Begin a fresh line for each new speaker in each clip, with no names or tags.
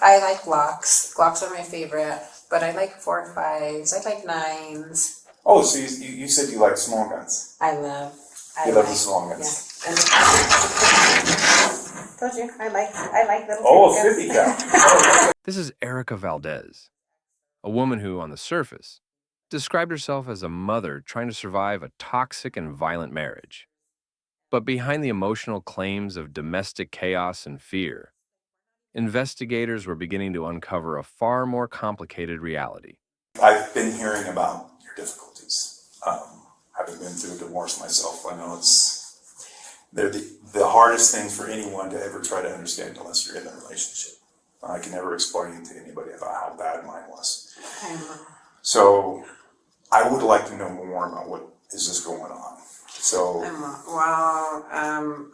I like Glocks. Glocks are my favorite, but I like 4.5s. I like 9s.
Oh, so you said you like small guns.
I love
the small guns.
Yeah. Told you, I like little.
Oh, 50 cal.
This is Erica Valdez, a woman who, on the surface, described herself as a mother trying to survive a toxic and violent marriage. But behind the emotional claims of domestic chaos and fear, investigators were beginning to uncover a far more complicated reality.
I've been hearing about your difficulties. Having been through a divorce myself, I know they're the hardest things for anyone to ever try to understand unless you're in a relationship. I can never explain to anybody about how bad mine was. So I would like to know more about what is this going on. So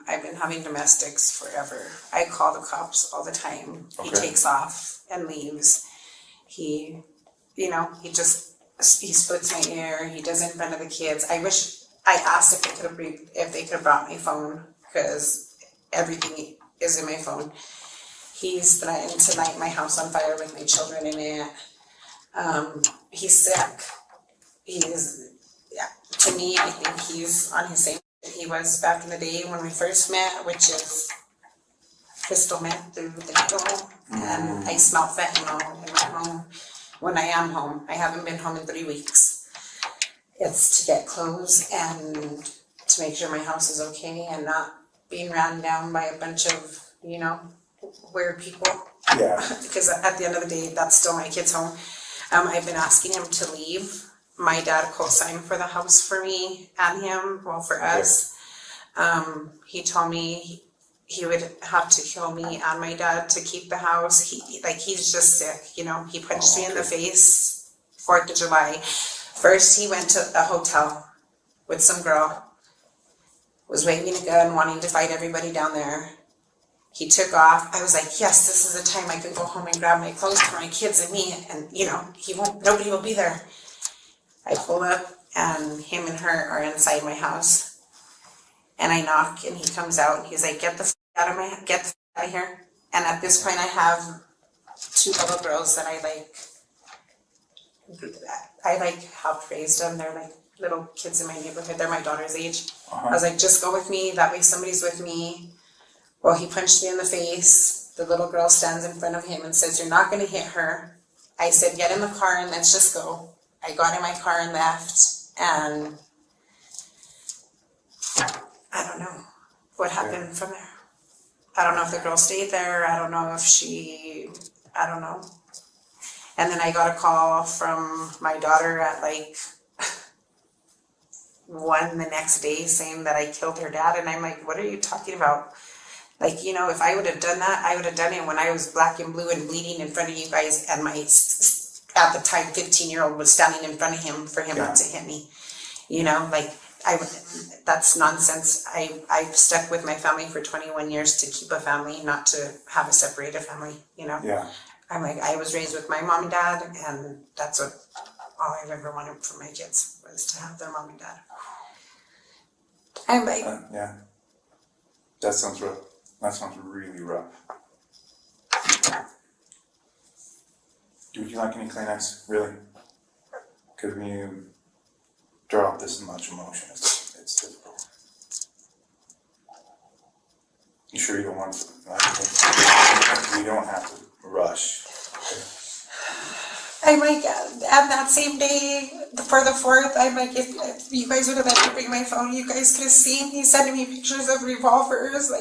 I've been having domestics forever. I call the cops all the time.
Okay.
He takes off and leaves. He splits my ear. He does it in front of the kids. I asked if they could have brought my phone because everything is in my phone. He's threatened to light my house on fire with my children in it. He's sick. To me, I think he's on his same he was back in the day when we first met, which is crystal meth through the needle. And I smell fentanyl in my home when I am home. I haven't been home in 3 weeks. It's to get clothes and to make sure my house is okay and not being ran down by a bunch of, weird people.
yeah,
Because at the end of the day, that's still my kid's home. I've been asking him to leave. My dad co-signed for the house for me and him, for us. He told me he would have to kill me and my dad to keep the house. He's just sick, He punched me in the face 4th of July. First, he went to a hotel with some girl, was waving a gun, wanting to fight everybody down there. He took off. I was like, yes, this is the time I can go home and grab my clothes for my kids and me, and nobody will be there. I pull up and him and her are inside my house, and I knock and he comes out and he's like, get the f out of here. And at this point I have 2 little girls that I helped raise them. They're like little kids in my neighborhood. They're my daughter's age. I was like, just go with me, that way somebody's with me. Well, he punched me in the face. The little girl stands in front of him and says, you're not going to hit her. I said, get in the car and let's just go. I got in my car and left, and I don't know what happened from there. I don't know if the girl stayed there. I don't know if I don't know. And then I got a call from my daughter at 1 the next day saying that I killed her dad. And I'm like, what are you talking about? If I would have done that, I would have done it when I was black and blue and bleeding in front of you guys, and my, at the time, 15-year-old was standing in front of him for him not to hit me. That's nonsense. I've stuck with my family for 21 years to keep a family, not to have a separated family,
Yeah.
I'm like, I was raised with my mom and dad, and that's all I ever wanted for my kids was to have their mom and dad. I'm like,
yeah. That sounds rough. That sounds really rough. Would you like any Kleenex? Really? Because when you drop this much emotion, it's difficult. You sure you don't want to? You don't have to rush. Okay?
I'm like, and that same day, for the 4th, I'm like, if you guys would have let me bring my phone, you guys could have seen, he's sending me pictures of revolvers,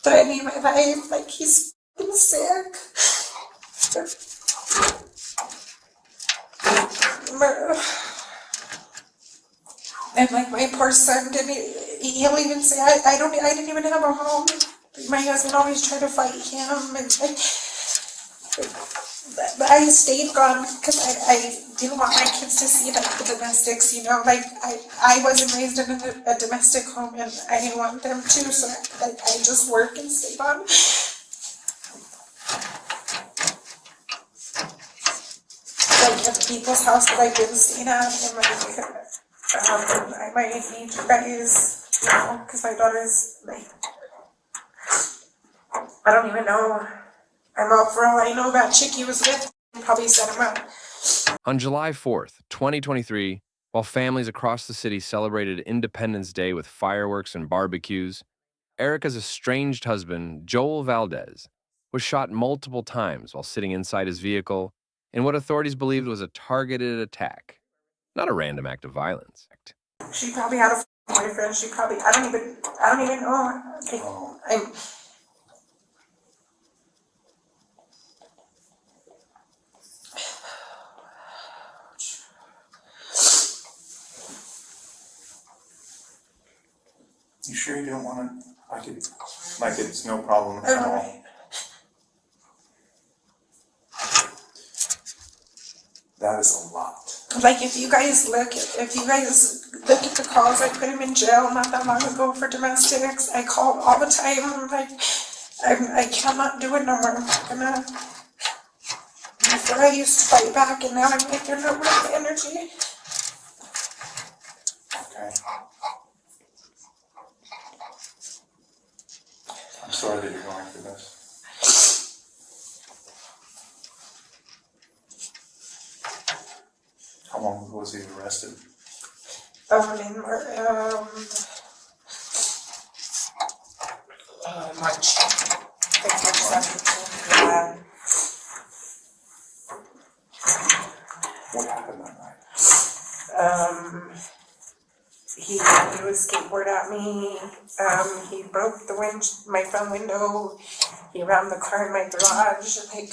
threatening my life, he's sick. And my poor son he'll even say, I didn't even have a home. My husband always tried to fight him, and but I stayed gone because I didn't want my kids to see the domestics, I wasn't raised in a domestic home, and I didn't want them to, so I just worked and stayed on. At people's house that I've been staying at, and I might need you guys, because my daughter's I don't even know. for all I know, that chick he was with probably set him up.
On July 4th, 2023, while families across the city celebrated Independence Day with fireworks and barbecues, Erica's estranged husband, Joel Valdez, was shot multiple times while sitting inside his vehicle in what authorities believed was a targeted attack, not a random act of violence.
She probably had a boyfriend. She probably, I don't even know. I'm,
You sure you don't want to? It's no problem at all. That is a lot.
like if you guys look at the calls, I put him in jail not that long ago for domestics. I called all the time. I'm like, I cannot do it no more. I'm not gonna. Before I used to fight back, and now I'm like, there's no real energy.
Okay. I'm sorry that you're going through this. How long ago was he arrested?
March. Like March 17th. Yeah.
What happened that night?
He threw his skateboard at me. He broke my front window. He rammed the car in my garage. Like,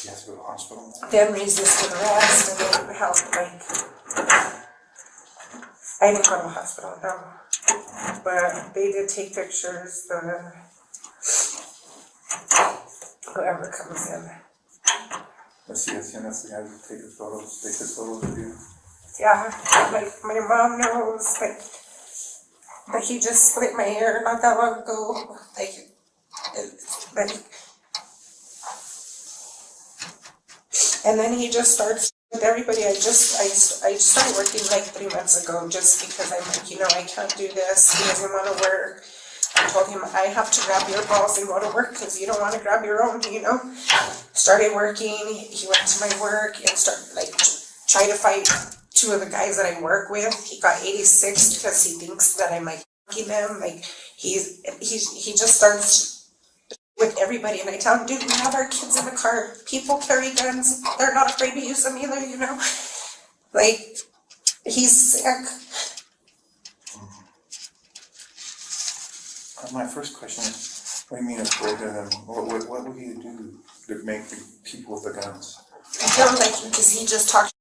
You have to go to the hospital?
then resisted arrest and then help. I didn't go to the hospital, no. But they did take pictures. Whoever comes in.
That's the guy who take his photos of you.
Yeah, like my mom knows, but he just split my hair not that long ago. And then he just starts with everybody. I started working like 3 months ago just because I'm like, I can't do this. He doesn't want to work. I told him I have to grab your balls and go to work because you don't want to grab your own, Started working. He went to my work and started try to fight 2 of the guys that I work with. He got 86 because he thinks that I'm fucking them. He just starts with everybody, and I tell him, dude, we have our kids in the car. People carry guns. They're not afraid to use them either, He's sick.
My first question is, what do you mean afraid of them? What will you do to make the people with the guns?
Because he just talked.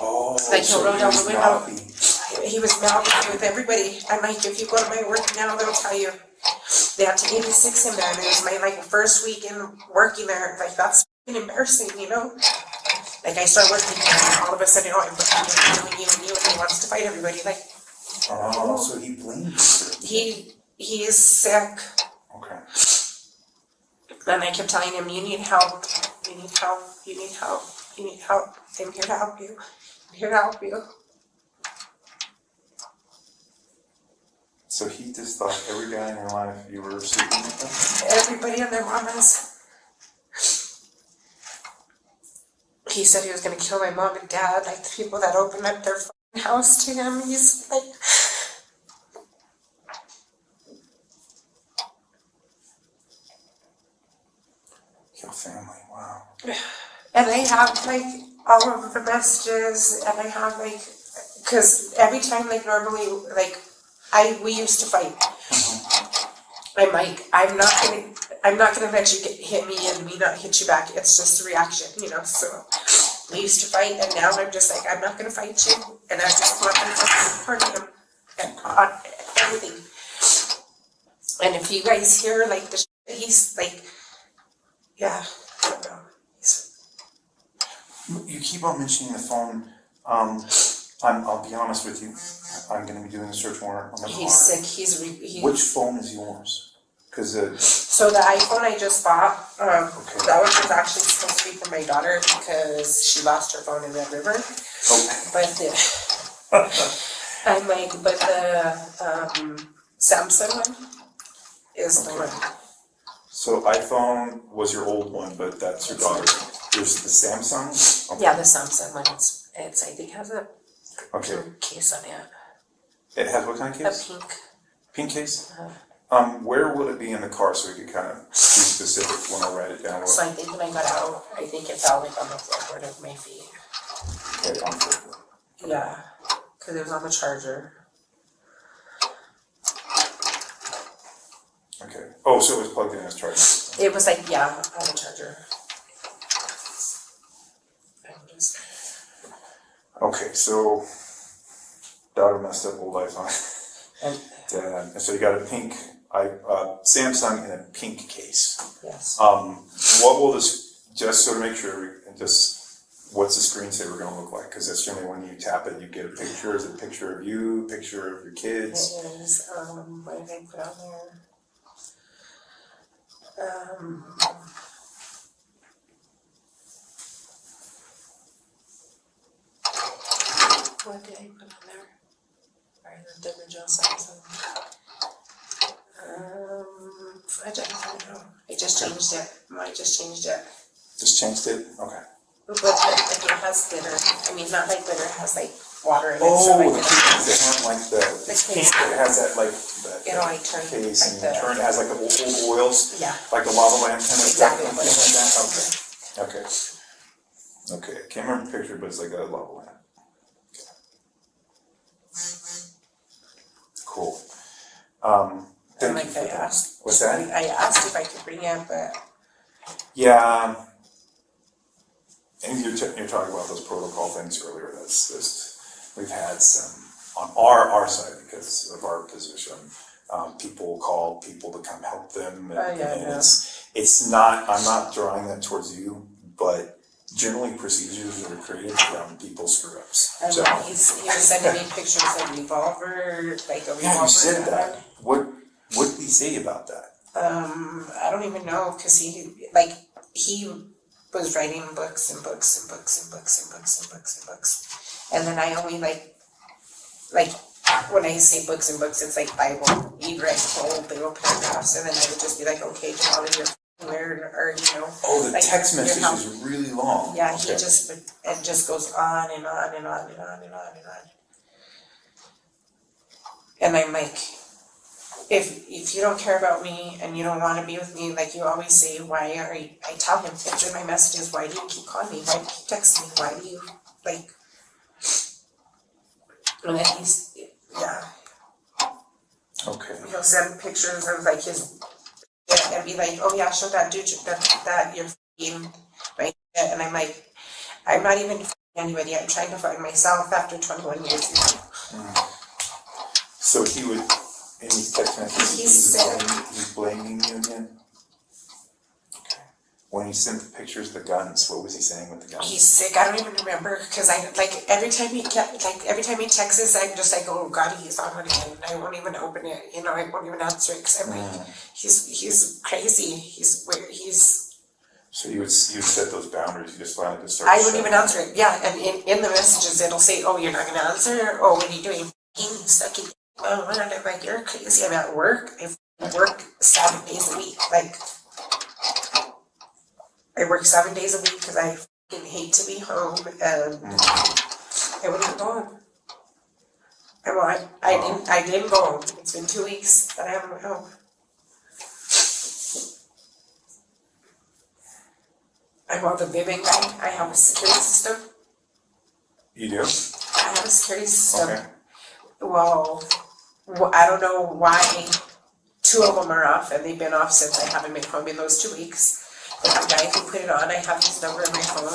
Oh,
He'll roll down the window. He was mouthy with everybody. I'm like, if you go to my work now, they'll tell you. They had to 86 him there, and it was my first week in working there. That's embarrassing, I start working there, and all of a sudden, I'm doing you, and he wants to fight everybody.
So he blames you.
He is sick.
Okay.
And I kept telling him, you need help. You need help. You need help. You need help. I'm here to help you. I'm here to help you.
So he just thought every guy in your life you were sleeping with them?
Everybody and their mamas. He said he was going to kill my mom and dad, the people that opened up their house to him. He's
Kill family, wow.
And I have all of the messages, and I have because every time normally we used to fight. I'm not gonna let you hit me and me not hit you back. It's just a reaction, So we used to fight, and now I'm just I'm not gonna fight you, and I just want to hurt him and on everything. And if you guys hear the shit, he's yeah, I don't know.
You keep on mentioning the phone. I'll be honest with you. I'm going to be doing a search warrant on the car.
He's sick.
Which phone is yours?
So the iPhone I just bought, that one was actually supposed to be for my daughter because she lost her phone in Red River. Okay. But Samsung one is the
Okay.
one.
So iPhone was your old one, but that's your daughter. There's the Samsung? Okay.
Yeah, the Samsung one, it's I think has a
Okay,
case on it,
it has what kind of
a
case?
pink.
Pink case?
Uh-huh.
Where will it be in the car so we could kind of be specific when I write it down?
So I think when I got out, I think it fell like on the floorboard of my feet.
Okay,
Yeah, because it was on the charger.
okay. Oh, so it was plugged in as charger.
It was like, yeah, on the charger. I'm just-
Okay, so daughter messed up old iPhone.
And,
And so you got a pink Samsung in a pink case.
yes.
What will this, just so to make sure, what's the screensaver gonna look like? Because that's generally when you tap it, you get a picture. Is it a picture of you, picture of your kids?
It is, what did I put on there? What did I put on there? Or the original Samsung? I don't know. I just changed it.
Just changed it? Okay.
But it has glitter. I mean, not like glitter, it has like water in it.
Oh,
so
the
like
case, it had like
The
the
case.
pink, it has that like, that
It'll like turn
case
like
and
the-
turn, it has like the old oils,
Yeah,
like the lava lamp kind of stuff.
exactly what it was.
Okay. Okay, I can't remember the picture, but it's like a lava lamp. Cool.
And
Thank
like
you for
I
that.
asked.
What's that?
I asked if I could bring it, but
Yeah. And you're talking about those protocol things earlier, that's just, we've had some, on our side, because of our position, people call people to come help them. And
yeah.
it's not, I'm not drawing that towards you, but generally procedures that are created from people screw ups.
and
So,
he was sending me pictures of revolver, like a revolver.
yeah, you said
gun.
that. What did he say about that?
I don't even know, cause he was writing books and books and books and books and books and books and books. And then I only like, when I say books and books, it's like Bible, you'd write whole big old paragraphs, and then I would just be like, okay, Jamal, you're weird, or, you know.
Oh, the
like,
text
your
message
help.
is really long.
Yeah, he
Okay.
it just goes on and on and on and on and on and on. And I'm like, if you don't care about me and you don't want to be with me, like you always say, why are you, I tell him, it's in my messages, why do you keep calling me, why do you keep texting me, why do you, like, and then he's, yeah,
Okay.
he'll send pictures of like his, and be like, oh yeah, show that dude, that you're f***ing, right, and I'm like, I'm not even f***ing anybody, I'm trying to find myself after 21 years now.
So he would, in his text messages,
He said-
he's blaming you again? Okay. When he sent the pictures of the guns, what was he saying with the guns?
He's sick. I don't even remember because I like every time he texts, I'm just like, oh God, he's on it again. I won't even open it. You know, I won't even answer it because I'm like, he's crazy. He's weird.
So you would set those boundaries. You just finally just start.
I wouldn't even answer it. Yeah, and in the messages it'll say, oh, you're not gonna answer. Oh, what are you doing? Sucking. Oh, and I'm like, you're crazy. I'm at work. I work 7 days a week. Like, I work 7 days a week because I fucking hate to be home, and I wouldn't go home. I didn't go home. It's been 2 weeks that I haven't went home. I'm on the Vivint guy. I have a security system.
You do?
I have a security system.
Okay.
Well, I don't know why 2 of them are off, and they've been off since I haven't been home in those 2 weeks. But the guy who put it on, I have his number on my phone.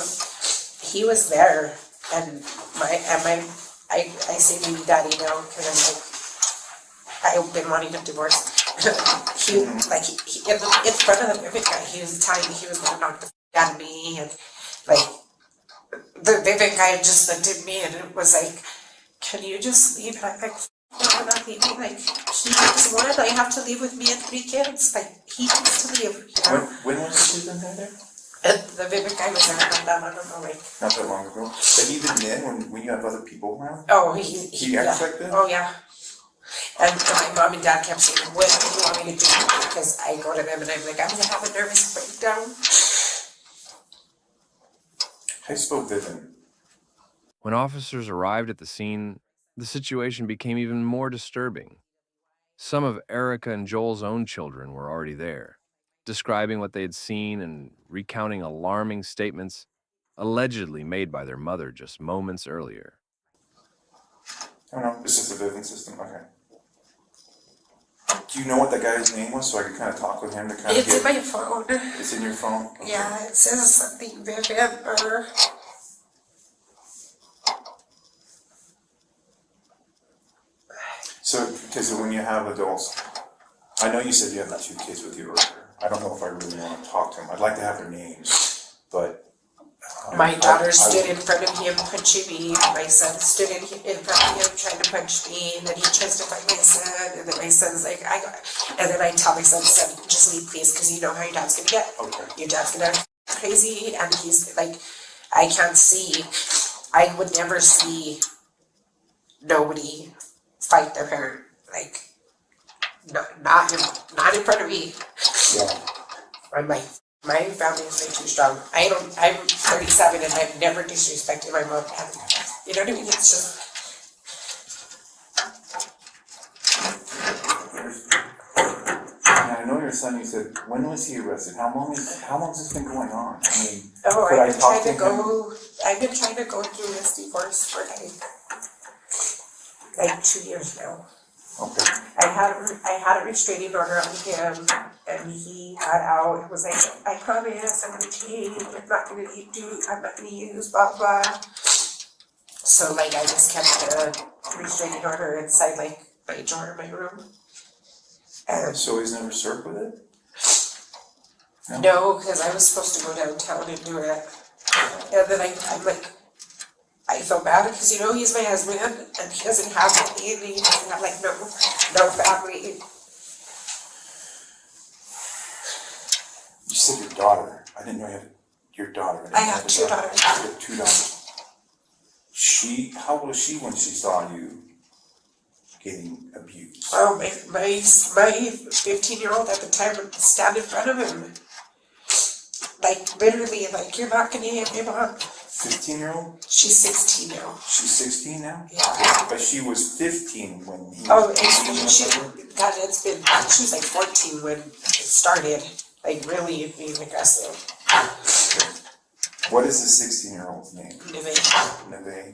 He was there, and I say baby daddy now because I'm like, I've been wanting a divorce. he in front of the Vivint guy, he was telling me he was gonna knock the f*** out of me, and like the Vivint guy just looked at me and it was like, can you just leave? And I'm like, no, I'm not leaving. Like, he needs one, I have to leave with me and 3 kids. Like, he needs to leave, you know?
When was the season there?
And the Vivint guy was there not that long ago, like,
Not that long ago. But even then, when you have other people around,
oh,
he
yeah.
acts like that?
Oh, yeah. And my mom and dad kept saying, what do you want me to do? Because I go to them and I'm like, I'm gonna have a nervous breakdown.
I spoke Vivian.
When officers arrived at the scene, the situation became even more disturbing. Some of Erica and Joel's own children were already there, describing what they had seen and recounting alarming statements allegedly made by their mother just moments earlier.
I don't know, it's just a Vivian system, okay. Do you know what that guy's name was, so I could kind of talk with him to kind of
It's
get...
in my phone.
It's in your phone? Okay.
Yeah, it says something Vivian or...
So, because when you have adults, I know you said you have the 2 kids with you earlier. I don't know if I really want to talk to them. I'd like to have their names, but...
My daughter stood in front of him punching me, my son stood in front of him trying to punch me, and then he tries to fight my son, and then my son's like, and then I tell my son, just leave please, because you know how your dad's gonna get.
Okay.
Your dad's gonna get crazy, and he's like, I can't see, I would never see nobody fight their parent, like, not in front of me.
Yeah.
I'm like, my family is way too strong. I'm 37 and I've never disrespected my mom. You know what I mean? It's just.
And I know your son, you said, when was he arrested? How long has this been going on? I mean,
Oh,
could I
I've been
talk
trying
to
to
him?
go. I've been trying to go through this divorce for like 2 years now.
Okay.
I had a restraining order on him, and he got out. It was like, I promise, I'm gonna change. I'm not gonna use blah blah. So like, I just kept the restraining order inside like my drawer in my room. And
So he's never served with it?
no, because I was supposed to go downtown and do it, and then I'm like, I feel bad because you know he's my husband and he doesn't have any, and he doesn't have like no family.
You said your daughter. I didn't know you had your daughter.
I have 2 daughters.
You have 2 daughters. How old was she when she saw you getting abused?
Oh, my 15-year-old at the time would stand in front of him. Like, literally, like, you're not gonna hit him on.
15-year-old?
She's 16 now.
She's 16 now?
Yeah.
But she was 15 when he
Oh,
was
she was like 14 when it started. Like, really being aggressive.
What is the 16-year-old's name?
Neve.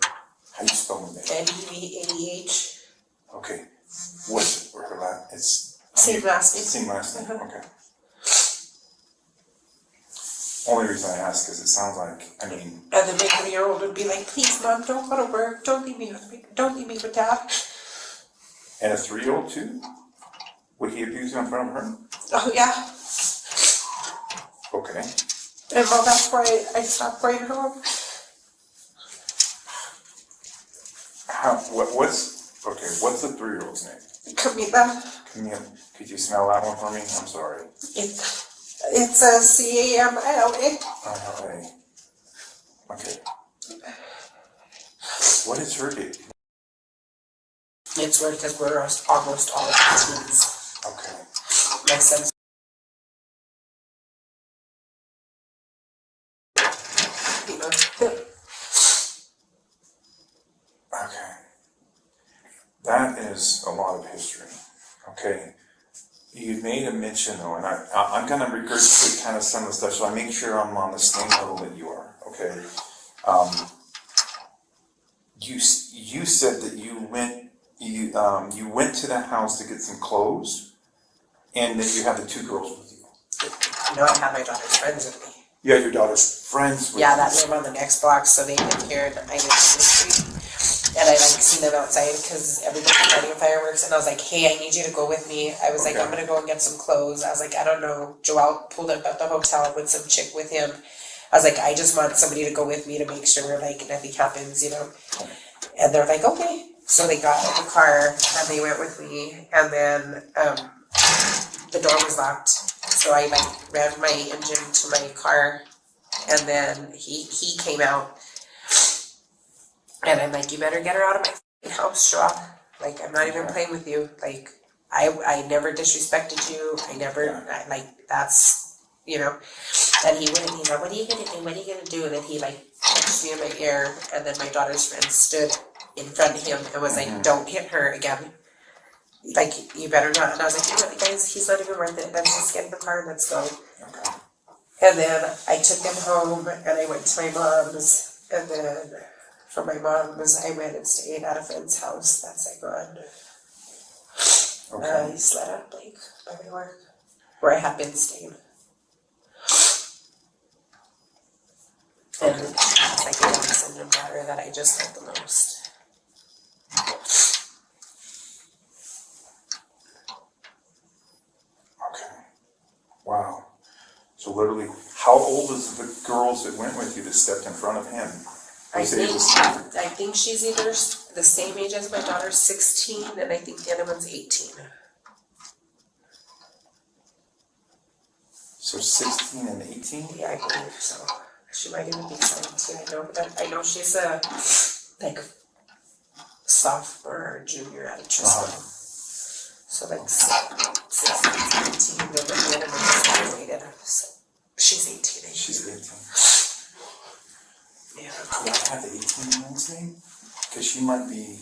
How you spell Neve?
NEVADH.
Okay. What's her last? It's
Same last name.
Same last name.
Uh-huh.
Okay. Only reason I ask is it sounds like, I mean.
And the 3-year-old would be like, please, Mom, don't go to work. Don't leave me with Dad.
And a 3-year-old too? Would he abuse you in front of her?
Oh, yeah.
Okay.
And well, that's why I stopped going home.
What's the 3-year-old's name?
Camila.
Could you smell that one for me? I'm sorry.
It's a CAMILA.
ILA. Okay. What is her date?
It's weird because we're almost all teens.
Okay.
My son's.
Okay. That is a lot of history. Okay. You made a mention though, and I'm going to regurgitate kind of some of the stuff so I make sure I'm on the same level that you are. Okay. You said that you went to the house to get some clothes, and that you have the 2 girls with you.
No, I have my daughter's friends with me.
You had your daughter's friends with you.
Yeah, that live on the next block, so they live here and I live on the street. And I like see them outside because everybody's lighting fireworks, and I was like, hey, I need you to go with me. I was like,
Okay.
I'm gonna go and get some clothes. I was like, I don't know. Joel pulled up at the hotel with some chick with him. I was like, I just want somebody to go with me to make sure like nothing happens, you know. And they're like, okay. So they got in the car and they went with me, and then the door was locked. So I like ran my engine to my car, and then he came out. And I'm like, you better get her out of my house, Joel. Like, I'm not even playing with you. Like, I never disrespected you. I never, that's, you know. And he went and he's like, what are you gonna do? What are you gonna do? And then he like touched me in my ear, and then my daughter's friend stood in front of him and was like, don't hit her again. Like, you better not. And I was like, you know what, guys, he's not even worth it. Let's just get in the car and let's go.
Okay.
And then I took him home and I went to my mom's, and then from my mom's I went and stayed at a friend's house that's like on East Letta Lake by my work, where I have been staying. And it's like a youngest and daughter that I just love the most.
Okay. Wow. So literally, how old is the girls that went with you that stepped in front of him?
I think she's either the same age as my daughter, 16, and I think the other one's 18.
So 16 and 18?
Yeah, I believe so. She might even be 17. I know she's a like sophomore or junior at a Tristan. So like 16, 17, then the other one is graduated. So she's 18. I think.
She's 18.
Yeah.
Could I have the 18-year-old's name? Because she might be,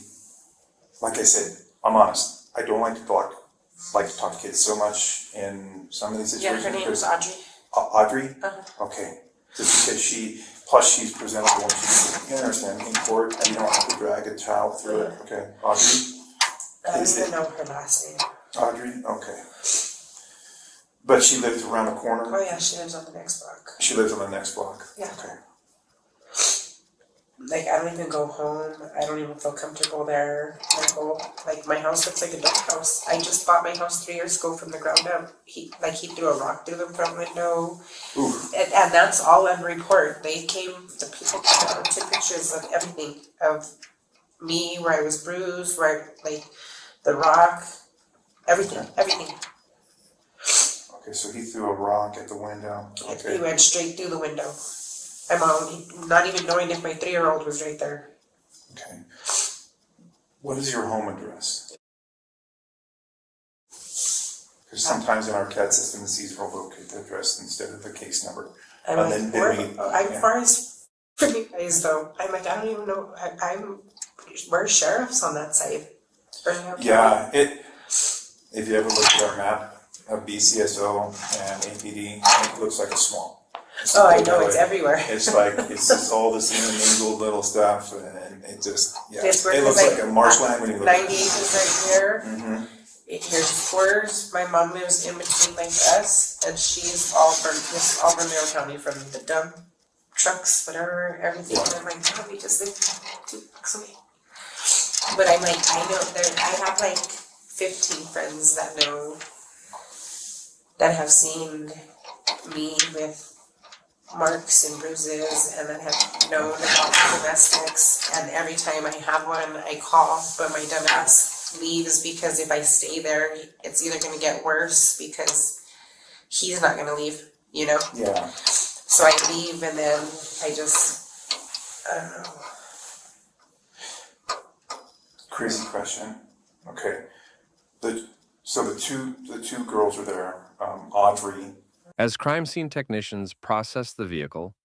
like I said, I'm honest. I don't like to talk to kids so much in some of these situations.
Yeah, her name is Audrey.
Audrey?
Uh-huh.
Okay. Just because she's presentable when she's interested in court, you don't have to drag a child through it. Okay. Audrey?
I don't even know her last name.
Audrey? Okay. But she lives around the corner?
Oh yeah, she lives on the next block.
She lives on the next block?
Yeah.
Okay.
Like, I don't even go home. I don't even feel comfortable there. Like my house looks like a dog house. I just bought my house 3 years ago from the ground up. He threw a rock through the front window. And that's all on report. The people came out and took pictures of everything. Of me, where I was bruised, the rock, everything.
Okay, so he threw a rock at the window. Okay.
He went straight through the window. I'm not even knowing if my 3-year-old was right there.
Okay. What is your home address? Because sometimes in our CAD system, it sees locate the address instead of the case number.
I'm far as for you guys though. I don't even know. We're sheriffs on that side.
Yeah, if you ever look at our map of BCSO and APD, it looks like a swamp.
Oh, I know, it's everywhere.
It's like, it's just all this intermingled little stuff, and it just, it looks like a marshland when you look at it.
98 is right here.
Mm-hmm.
Here's quarters. My mom lives in between like us, and she's all from Merrill County, from the dump trucks, whatever, everything. And I'm like, God, we just live 2 blocks away. But I'm like, I have like 15 friends that have seen me with marks and bruises, and that have known about domestics, and every time I have one I call, but my dumb ass leaves, because if I stay there it's either going to get worse because he's not going to leave, you know?
Yeah.
So I leave, and then I don't know.
Crazy question. Okay. So the two girls are there, Audrey.
As crime scene technicians processed the vehicle,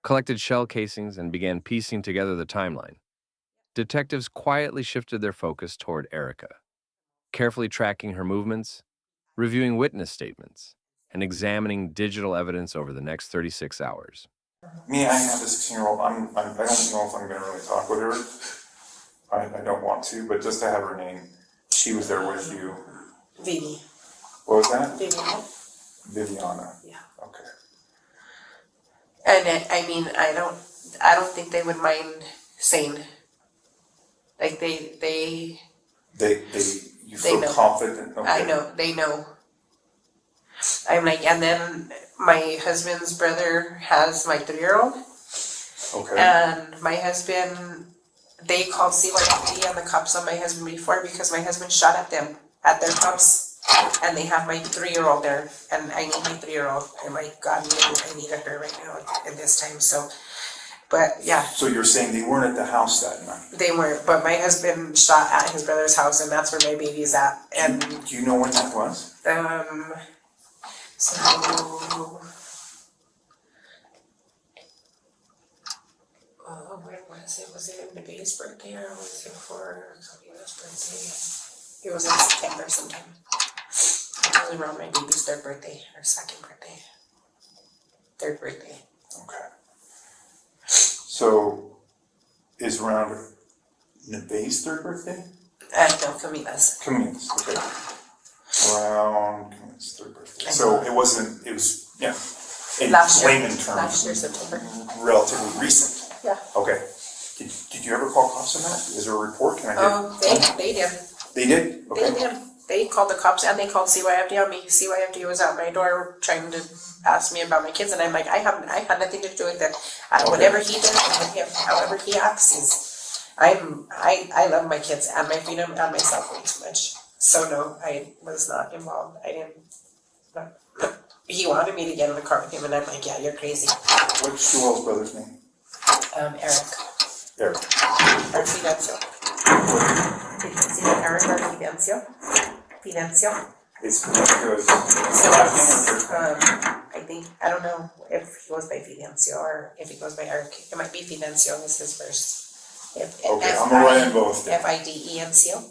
collected shell casings, and began piecing together the timeline, detectives quietly shifted their focus toward Erica, carefully tracking her movements, reviewing witness statements, and examining digital evidence over the next 36 hours.
Me, I have a 16-year-old. I don't know if I'm going to really talk with her. I don't want to, but just to have her name, she was there with you.
Vivi.
What was that?
Viviana.
Viviana.
Yeah.
Okay.
And I don't think they would mind saying, like you feel
know. Confident? Okay.
I know, they know. I'm like, and then my husband's brother has my 3-year-old.
Okay.
And my husband, they called CYFD and the cops on my husband before because my husband shot at them at their house. And they have my 3-year-old there, and I need my 3-year-old. I'm like, God, I needed her right now at this time. So, But yeah,
So you're saying they weren't at the house that night?
they weren't. But my husband shot at his brother's house, and that's where my baby's at. And
Do you know when that was?
so when was it? Was it Nabee's birthday or was it for Camille's birthday? It was in September sometime. It was around my baby's third birthday or second birthday. Third birthday.
Okay. So, is around Nabee's third birthday?
No, Camila's.
Camille's, okay. Around Camille's third birthday. So it wasn't, it was, yeah. In
Last year.
layman terms.
Last year, September.
Relatively recent.
Yeah.
Okay. Did you ever call cops on that? Is there a report? Can I get?
Oh, they did.
They did? Okay.
They did. They called the cops and they called CYFD on me. CYFD was at my door trying to ask me about my kids, and I'm like, I had nothing to do with it. Whatever he did with him, however he acts, is I love my kids and my freedom and myself way too much. So no, I was not involved. I didn't. He wanted me to get in the car with him, and I'm like, yeah, you're crazy.
What's Joel's brother's name?
Eric.
Eric.
Or Fidencio. Did you see Eric or Fidencio? Fidencio.
It's because.
So it's, I don't know if he goes by Fidencio or if he goes by Eric. It might be Fidencio is his first.
Okay, I'm gonna write in both.
Fidencio.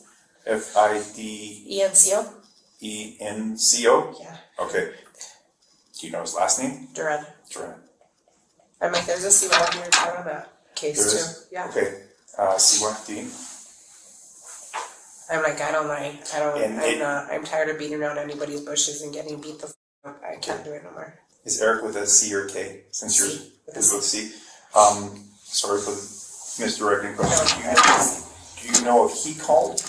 Fidencio.
Yeah.
Okay. Do you know his last name?
Duran.
Duran.
I'm like, there's a CYD report on that case
There
too.
is?
Yeah.
Okay. CYD.
I'm like, I don't mind.
And
I'm tired of beating around anybody's bushes and getting beat the up. I can't do it no more.
Is Eric with a C or K? Since you're
C.
is with C. Sorry for the misdirecting question. Do you know if he called?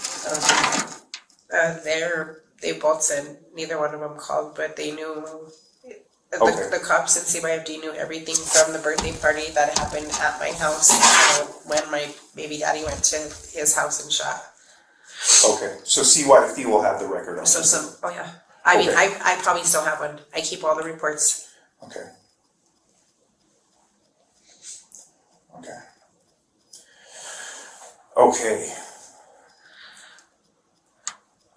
They both said neither one of them called, but they knew.
Okay.
The cops and CYFD knew everything from the birthday party that happened at my house when my baby daddy went to his house and shot.
Okay, so CYFD will have the record on this.
Oh yeah. I mean,
Okay.
I probably still have one. I keep all the reports.
Okay. Okay. Okay.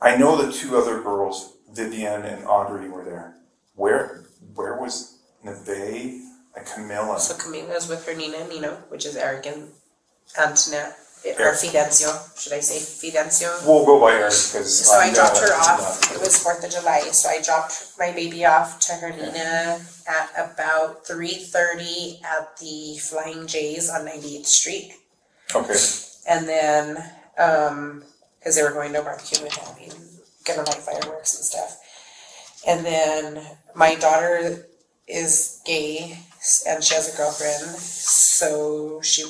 I know the two other girls, Vivian and Audrey, were there. Where was Neve and Camilla?
So Camila's with her Nina and Nino, which is Eric and Antoinette. Or Fidencio, should I say Fidencio?
We'll go by Eric because.
So I dropped her off. It was 4th of July, so I dropped my baby off to her Nina at about 3:30 at the Flying J's on 98th Street.
Okay.
And then, because they were going to barbecue with me and gonna light fireworks and stuff. And then my daughter is gay and she has a girlfriend, so she's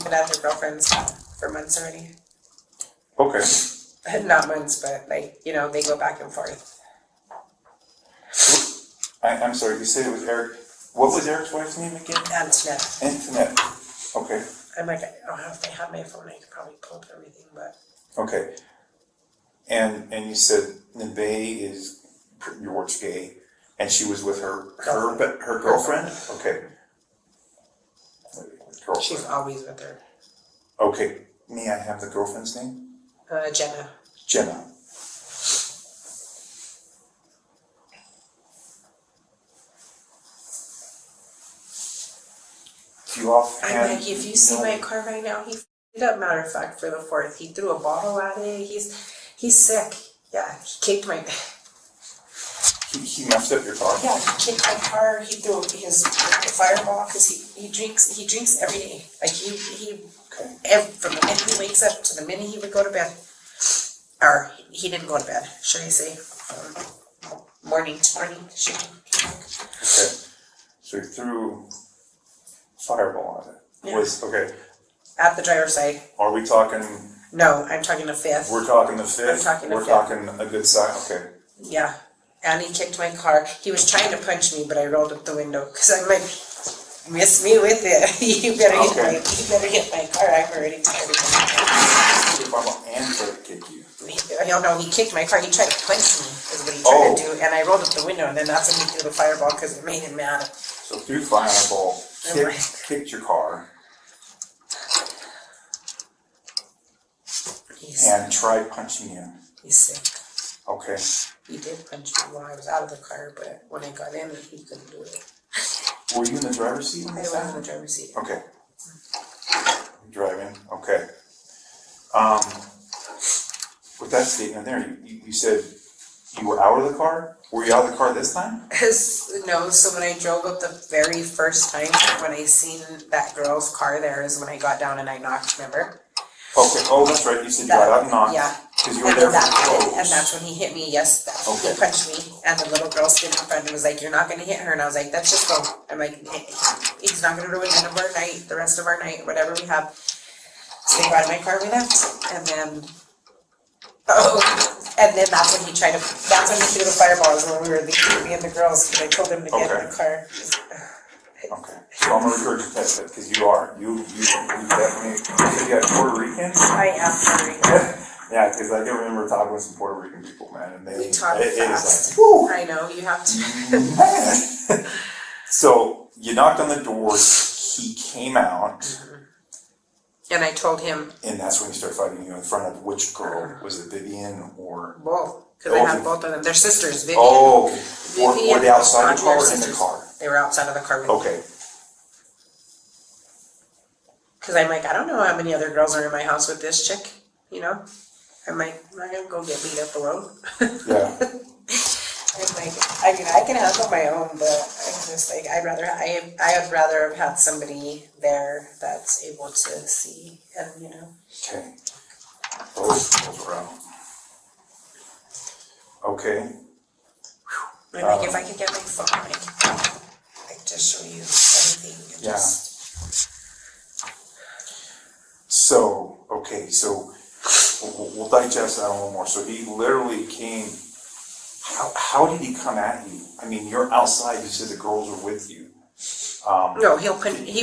been at her girlfriend's for months already.
Okay.
Not months, but they go back and forth.
I'm sorry, you said it was Eric. What was Eric's wife's name again?
Antoinette.
Antoinette. Okay.
I'm like, I don't know if they had my phone, I could probably pull up everything, but.
Okay. And you said Nebe is your word's gay, and she was with her girlfriend? Okay. Girlfriend.
She's always with her.
Okay. May I have the girlfriend's name?
Jenna.
Jenna. Do you offhand?
I'm like, if you see my car right now, he f***ed it up. Matter of fact, for the 4th, he threw a bottle at it. He's sick. Yeah, he kicked my.
He messed up your car?
Yeah, he kicked my car. He threw the fireball because he drinks every day. Like from the minute he wakes up to the minute he would go to bed, or he didn't go to bed, should I say, morning to morning.
Okay, so he threw fireball on it.
Yeah.
Okay.
At the driver's side.
Are we talking?
No, I'm talking the 5th.
We're talking the 5th.
I'm talking the
We're
5th.
talking a good side. Okay.
Yeah, and he kicked my car. He was trying to punch me, but I rolled up the window because I'm like, miss me with it. You better hit my car. I'm already tired of it.
And try to kick you.
I don't know. He kicked my car. He tried to punch me. Is what he tried to do, and I rolled up the window, and then that's when he threw the fireball because it made him mad.
So threw fireball kicked your car,
He's,
and tried punching you.
he's sick.
Okay.
He did punch me while I was out of the car, but when I got in, he couldn't do it.
Were you in the driver's seat?
I was in the driver's seat.
Okay. Driving. Okay. With that statement there, you said you were out of the car? Were you out of the car this time?
No, so when I drove up the very first time, when I seen that girl's car there is when I got down and I knocked, remember?
Okay, oh, that's right, you said you got out and knocked.
Yeah.
Because you were there for clothes.
And that's when he hit me, yes,
Okay.
he punched me, and the little girl stood in front and was like, you're not gonna hit her, and I was like, that's just go. I'm like, he's not gonna ruin the end of our night, the rest of our night, whatever we have. So they got in my car, we left, and then, that's when he threw the fireballs when we were leaving, me and the girls, because I told him to get in the car.
Okay, so I'm gonna regurgitate that, because you definitely, you said you had Puerto Ricans?
I am Puerto Rican.
Yeah, because I can remember talking with some Puerto Rican people, man, and
We talk
it
fast.
is like, whoo!
I know, you have to.
Man. So you knocked on the door, he came out,
And I told him,
and that's when you started fighting you in front of which girl? Was it Vivian or?
both, because I had both of them, they're sisters, Vivian.
Oh, okay. Were they outside the car or in the
sisters.
car?
They were outside of the car with me.
Okay,
Because I'm like, I don't know how many other girls are in my house with this chick, you know? I'm like, I'm not gonna go get beat up alone.
yeah,
I'm like, I mean, I can handle my own, but I'm just like, I would rather have had somebody there that's able to see and, you know.
okay. Those were out. Okay,
And like, if I could get my phone, I could just show you everything and
Yeah.
just.
so, okay, so we'll digest that a little more. So he literally came, how did he come at you? I mean, you're outside, you said the girls are with you.
No, he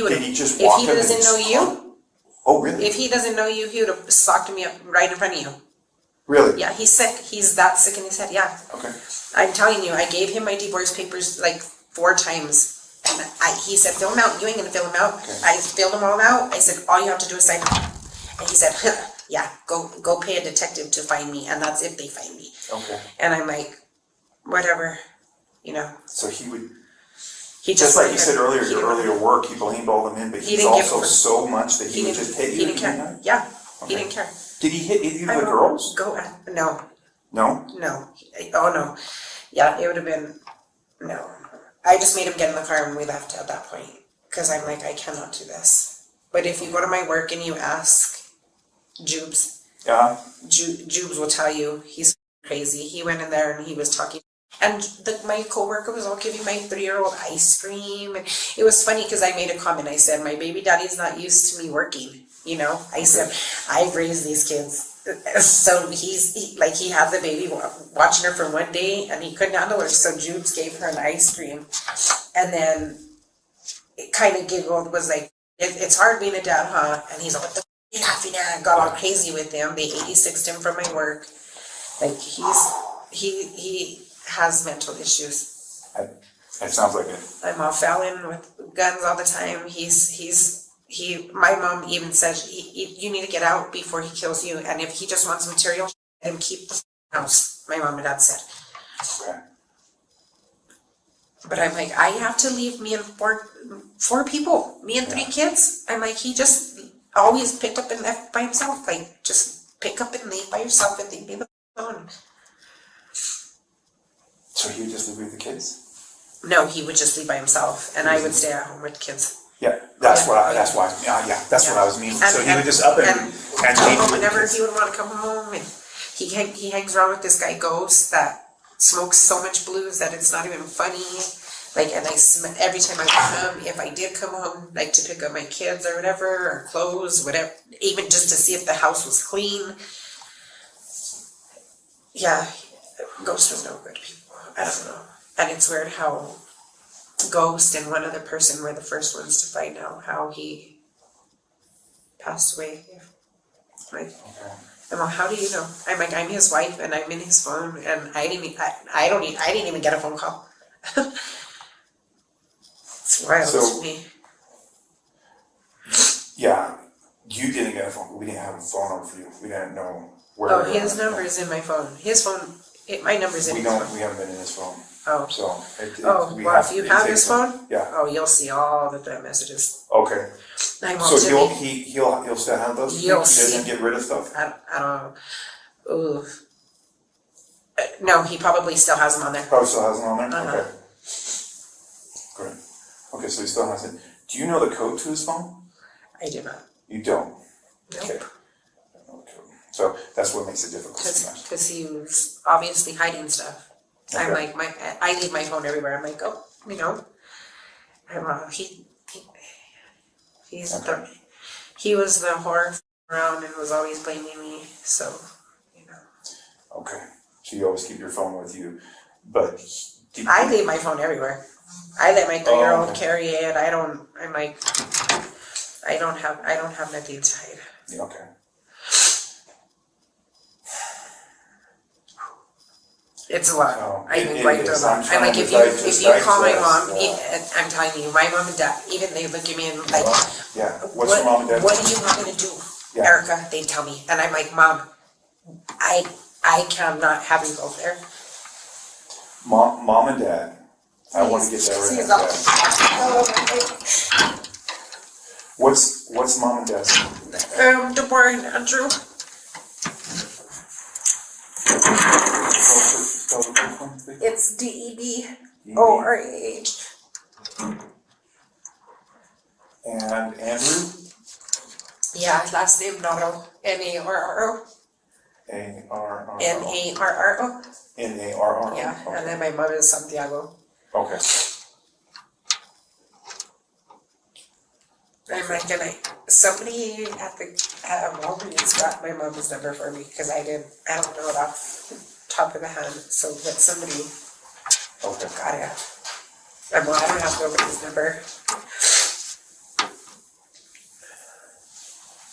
would
Did
have,
he just
if
walk
he
up and
doesn't know you,
Oh, really?
if he doesn't know you, he would have socked me up right in front of you.
Really?
Yeah, he's sick. He's that sick in his head. Yeah,
Okay,
I'm telling you, I gave him my divorce papers like 4 times, and he said, fill them out. You ain't gonna fill them out.
Okay.
I filled them all out. I said, all you have to do is sign them. And he said, yeah, go pay a detective to find me, and that's if they find me.
okay.
And I'm like, whatever, you know.
So he would,
He
just like you said
he
earlier, your
didn't-
earlier work, he blamed all them in, but
He
he's
didn't give
also
a-
so much that he would just hit you.
He didn't care. Yeah, he
Okay.
didn't care.
Did he hit either of the
I
girls?
Go no.
No?
No. Oh, no. Yeah, it would have been, no. I just made him get in the car and we left at that point. Because I'm like, I cannot do this. But if you go to my work and you ask Jubes,
Yeah,
Jubes will tell you he's crazy. He went in there and he was talking. And my coworker was all giving my 3-year-old ice cream. And it was funny because I made a comment. I said, my baby daddy's not used to me working. You know, I said, I've raised these kids. So he had the baby watching her for one day and he couldn't handle her. So Jubes gave her an ice cream. And then it kind of giggled, was like, it's hard being a dad, huh? And he's like, what the f*** are you laughing at? Got all crazy with him. They 86'd him from my work. Like he has mental issues.
that sounds like it.
I'm off Fallon with guns all the time. My mom even said, you need to get out before he kills you. And if he just wants material, let him keep the house. My mom and dad said.
Okay.
But I'm like, I have to leave me and four people, me and 3 kids. I'm like, he just always picked up and left by himself. Like, just pick up and leave by yourself and leave me alone.
So he would just live with the kids?
No, he would just leave by himself, and I would stay at home with the kids.
Yeah, that's what I was meaning. So he would just up and
come
leave
home
with the
whenever
kids.
he would want to come home, and he hangs around with this guy Ghost that smokes so much blues that it's not even funny. Like, and every time I come, if I did come home, like to pick up my kids or whatever, or clothes, whatever, even just to see if the house was clean. Yeah, Ghost was no good people. I don't know. And it's weird how Ghost and one other person were the first ones to find out how he passed away. Like,
Okay.
I'm like, how do you know? I'm like, I'm his wife and I'm in his phone and I didn't even get a phone call. It's wild
So-
to me.
Yeah, you didn't get a phone, we didn't have a phone number for you, we didn't know where.
Oh, his number's in my phone. His phone, my number's in
We
his
don't,
phone.
we haven't been in his phone,
Oh,
so.
oh,
we
well, if
to-
you
it
have
takes
his
some-
phone,
Yeah,
oh, you'll see all the messages.
okay,
I
so
won't
he'll still have those, he
You'll
doesn't
see.
get rid of stuff?
I don't, ooh. No, he probably still has them on there.
Probably still has them on there,
Uh-huh.
okay. Great, okay, so he still has it, do you know the code to his phone?
I do not.
You don't?
Nope.
Okay. So that's what makes it difficult sometimes.
Because he was obviously hiding stuff. I'm
Okay.
like, I leave my phone everywhere. I'm like, oh, you know. He's
Okay.
he was the whore around and was always blaming me. So, you know.
Okay, so you always keep your phone with you, but
I leave my phone everywhere. I let my 3-year-old
okay.
carry it. I'm like, I don't have nothing to hide.
Yeah, okay.
It's a lot.
Oh,
I
it
mean, right through a
is.
lot.
I'm trying
I'm like,
to
if you call my
digest,
mom, I'm telling you, my mom and dad, even they look at me and like,
Yeah, what's your mom and dad?
what do you want me to do,
Yeah.
Erica? They tell me, and I'm like, Mom, I cannot have you go there.
Mom and dad, I wanna get that
See,
right
it's
now.
all-
What's mom and dad's name?
Deborah and Andrew.
Spell the first one, please.
It's DEBORAH.
And Andrew?
Yeah, last name Narro. NARRO.
A-R-R-O.
NARRO.
N-A-R-R-O.
Yeah,
Okay.
and then my mother is Santiago.
Okay.
I'm like, somebody at Walgreens got my mom's number for me because I don't know it off the top of the hand. So, but somebody
Okay.
got it. I don't have nobody's number.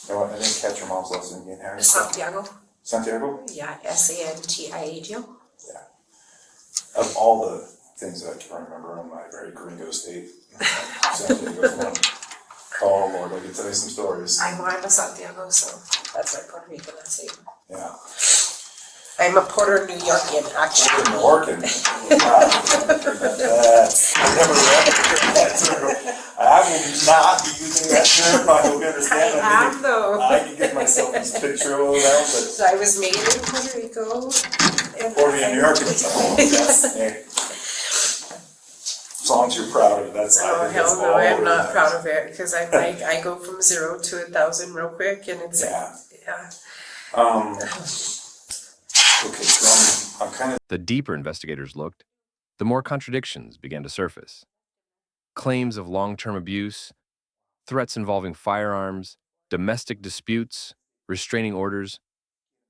No, I didn't catch your mom's last name again, Harry.
Santiago.
Santiago?
Yeah, SANTIAGO.
Yeah. Of all the things that I can remember in my very gringo state, Santiago's one. Oh Lord, I can tell you some stories.
I'm a Santiago, so that's my Puerto Rican last name.
Yeah.
I'm a Puerto New Yorkian, actually.
Good working. Wow. I never heard that term. I will not be using that term. I hope you understand.
I am though.
I can get myself this picture of that,
So I was made in Puerto Rico. And
but Puerto New York is that's hey. As long as you're proud of it, that's. I
Oh
think that's
hell no,
all
I'm
really
not
nice.
proud of it because I'm like I go from 0 to 1,000 real quick, and it's
Yeah.
yeah.
Okay, so I'm kind of.
The deeper investigators looked, the more contradictions began to surface. Claims of long-term abuse, threats involving firearms, domestic disputes, restraining orders,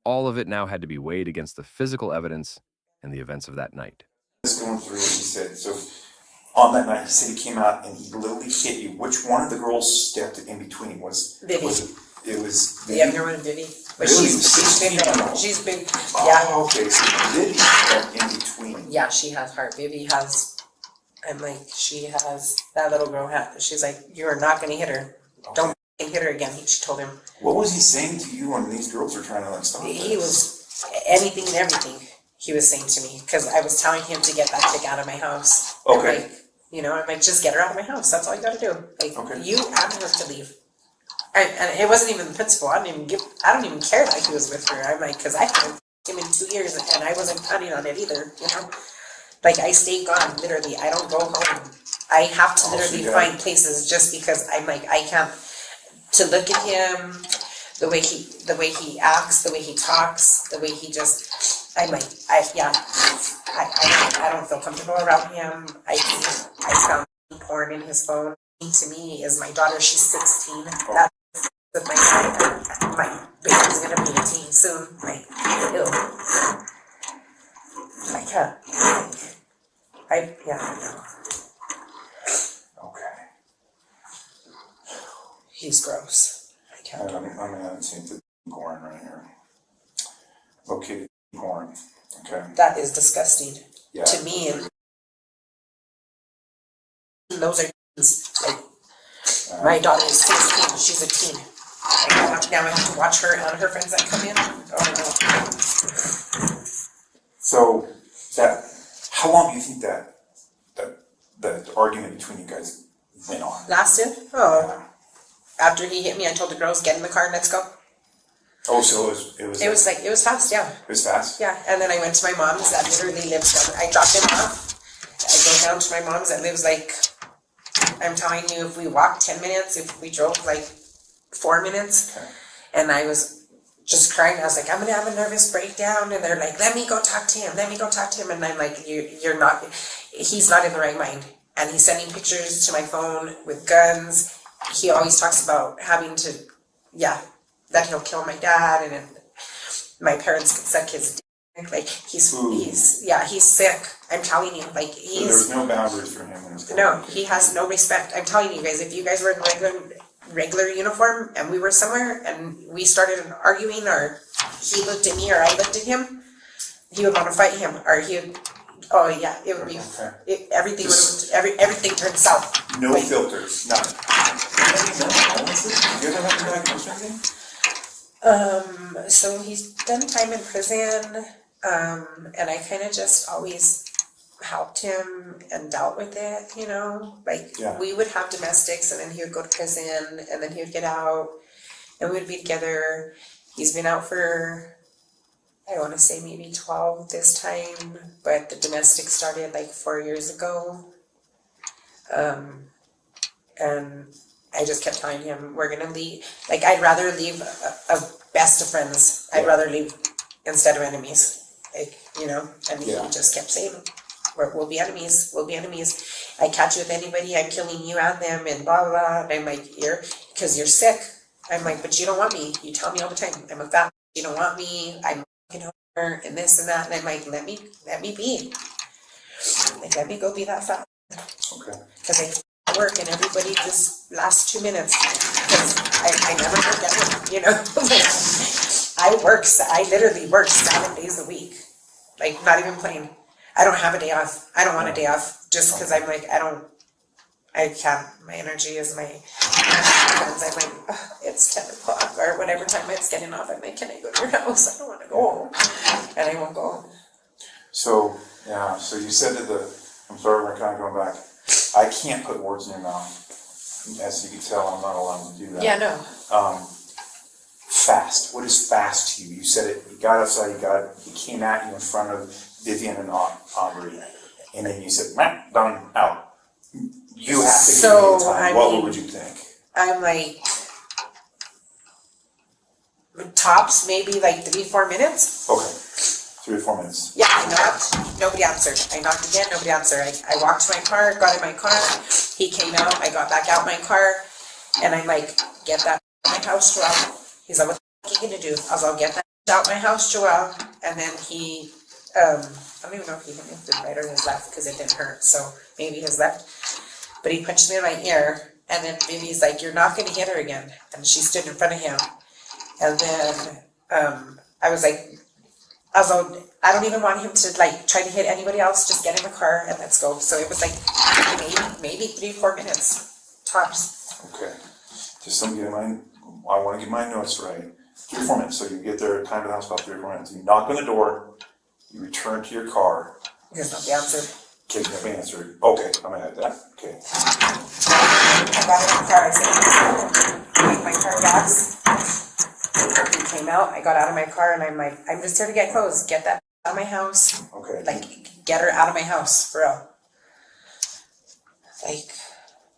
all of it now had to be weighed against the physical evidence and the events of that night.
Just going through what he said. So on that night, he said he came out and he literally hit you. Which one of the girls stepped in between?
Vivi.
It was
The younger one, Vivi, but
Really?
she's big. She's big.
Oh,
Yeah,
okay. So Vivi stepped in between.
yeah. She has heart. Vivi has. I'm like, she has that little girl. She's like, you're not gonna hit her. Don't hit her again. She told him.
What was he saying to you when these girls were trying to like stop
He
this?
was anything and everything he was saying to me because I was telling him to get that chick out of my house. I'm
Okay.
like, you know, I'm like, just get her out of my house. That's all you gotta do. Like,
Okay.
you asked her to leave. And it wasn't even the principal. I don't even care that he was with her. I'm like, because I haven't seen him in 2 years and I wasn't planning on it either, you know? Like, I stay gone, literally. I don't go home. I have to
Oh,
literally
so you
find places just because I'm like, I can't, to look at him, the way he acts, the way he talks, the way he just, I'm like, I don't feel comfortable around him. I found porn in his phone. To me is my daughter, she's 16. That's with my baby's gonna be 18 soon. Like, ew. I can't. I know.
Okay.
He's gross. I can't.
I'm gonna take the porn right here. Okay, porn. Okay.
That is disgusting
Yeah.
to me. And those are like My daughter is 16, she's a teen. Now I have to watch her and her friends that come in. Oh no.
So how long do you think that argument between you guys went on?
Lasted? Oh. After he hit me, I told the girls, get in the car and let's go.
Oh, so it
was fast, yeah.
It was fast?
Yeah, and then I went to my mom's that literally lives down. I dropped him off. I go down to my mom's that lives like, I'm telling you, if we walked 10 minutes, if we drove like 4 minutes,
Okay.
and I was just crying. I was like, I'm gonna have a nervous breakdown, and they're like, let me go talk to him, and I'm like, you're not, he's not in the right mind, and he's sending pictures to my phone with guns. He always talks about having to, that he'll kill my dad, and my parents could suck his dick. Like, he's sick. I'm telling you, like,
So there was no boundaries for him.
No, he has no respect. I'm telling you guys, if you guys were in regular uniform and we were somewhere and we started arguing, or he looked at me or I looked at him, he would want to fight him, or he would, it would be,
Okay.
everything turned south.
No filters, nothing. You ever have to diagnose or anything?
So he's done time in prison, and I kind of just always helped him and dealt with it, we would have domestics, and then he would go to prison, and then he would get out, and we would be together. He's been out for, I want to say maybe 12 this time, but the domestic started like 4 years ago, and I just kept telling him, we're gonna leave, like, I'd rather leave a best of friends, I'd rather leave instead of enemies, like, and he just kept saying, we'll be enemies, I catch you with anybody, I'm killing you and them, and blah, blah, blah, and I'm like, because you're sick, I'm like, but you don't want me, you tell me all the time, I'm a fat, you don't want me, I'm over, and this and that, and I'm like, let me be, like, let me go be that fat,
Okay.
because I work, and everybody just lasts 2 minutes, because I never forget it, I literally work 7 days a week, like, not even playing. I don't have a day off. I don't want a day off, just because I'm like, I can't, my energy is my, friends, I'm like, it's 10 o'clock, or whatever time it's getting off, I'm like, can I go to your house? I don't want to go home, and I won't go home.
So you said that I'm sorry, we're kind of going back. I can't put words in your mouth. As you can tell, I'm not allowed to do that.
Yeah, no.
Fast. What is fast to you? You said it, you got outside, he came at you in front of Vivian and Aubrey, and then you said, done, out. You have to give me the time. What would you think?
I'm like, tops maybe like 3-4 minutes.
Okay, 3 or 4 minutes.
Yeah, I knocked, nobody answered. I knocked again, nobody answered. I walked to my car, got in my car, he came out, I got back out my car, and I'm like, get that out of my house, Joelle. He's like, what the fuck are you gonna do? I was like, get that out of my house, Joelle. And then he, I don't even know if he hit me with the right or his left, because it didn't hurt, so maybe his left. But he punched me in my ear, and then Vivi's like, you're not gonna hit her again. And she stood in front of him. And then, I was like, I don't even want him to like try to hit anybody else, just get in the car and let's go. So it was like maybe 3-4 minutes, tops.
Okay, just so I want to get my notes right. 3 or 4 minutes, so you get there, time to the house about 3 or 4 minutes. You knock on the door, you return to your car.
There's nobody answered.
Okay, nobody answered. Okay, I'm gonna add that. Okay.
I got in the car, I said, make my car gas. He came out, I got out of my car, and I'm like, I'm just here to get clothes, get that out of my house.
Okay.
Like, get her out of my house, for real. Like,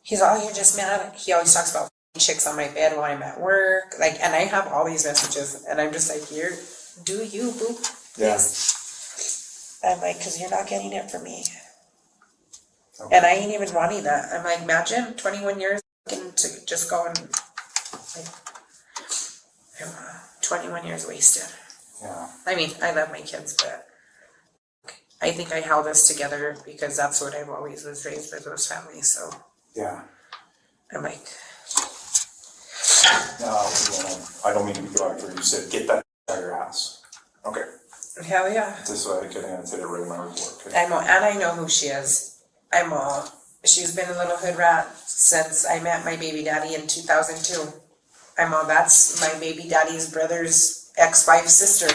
he's all, you're just mad. He always talks about chicks on my bed while I'm at work. Like, and I have all these messages, and I'm just like, do you, boo? Yes. I'm like, because you're not getting it from me. Okay. And I ain't even wanting that. I'm like, imagine 21 years to just go and, like, 21 years wasted.
Yeah.
I mean, I love my kids, but I think I held us together because that's what I've always was raised with, those families, so.
Yeah.
I'm like.
No, I don't mean to be derogatory. You said, get that out of your house. Okay.
Hell yeah.
This way I could annotate it right in my report. Okay.
And I know who she is. I'm all, She's been a little hood rat since I met my baby daddy in 2002. That's my baby daddy's brother's ex-wife's sister.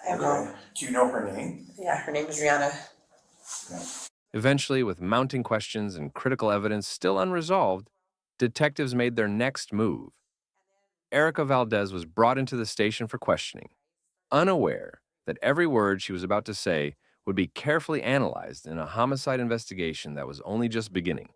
Okay. Do you know her name?
Yeah, her name is Rihanna.
Yeah.
Eventually, with mounting questions and critical evidence still unresolved, detectives made their next move. Erica Valdez was brought into the station for questioning, unaware that every word she was about to say would be carefully analyzed in a homicide investigation that was only just beginning.